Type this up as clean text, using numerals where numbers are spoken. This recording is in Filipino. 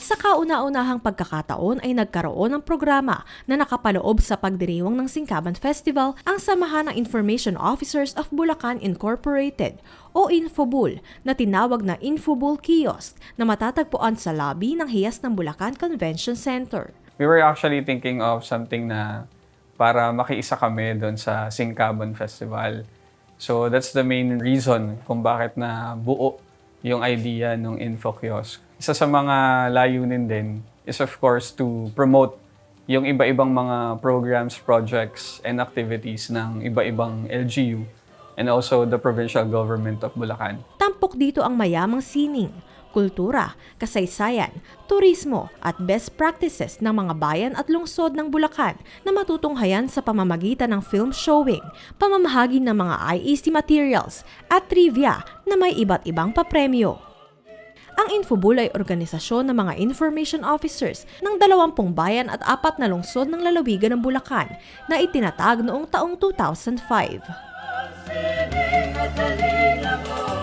Sa kauna-unahang pagkakataon ay nagkaroon ng programa na nakapaloob sa pagdiriwang ng Singkaban Festival ang Samahan ng Information Officers of Bulacan Incorporated o Infobul na tinawag na Infobul Kiosk na matatagpuan sa lobby ng Hiyas ng Bulacan Convention Center. We were actually thinking of something na para makiisa kami doon sa Singkaban Festival. So that's the main reason kung bakit na buo yung idea ng Info Kiosk. Isa sa mga layunin din is of course to promote yung iba-ibang mga programs, projects, and activities ng iba-ibang LGU and also the provincial government of Bulacan. Tampok dito ang mayamang sining, kultura, kasaysayan, turismo at best practices ng mga bayan at lungsod ng Bulacan na matutunghayan sa pamamagitan ng film showing, pamamahagi ng mga IEC materials at trivia na may iba't ibang papremyo. Ang Infobul ay organisasyon ng mga information officers ng 20 bayan at 4 na lungsod ng lalawigan ng Bulacan na itinatag noong taong 2005.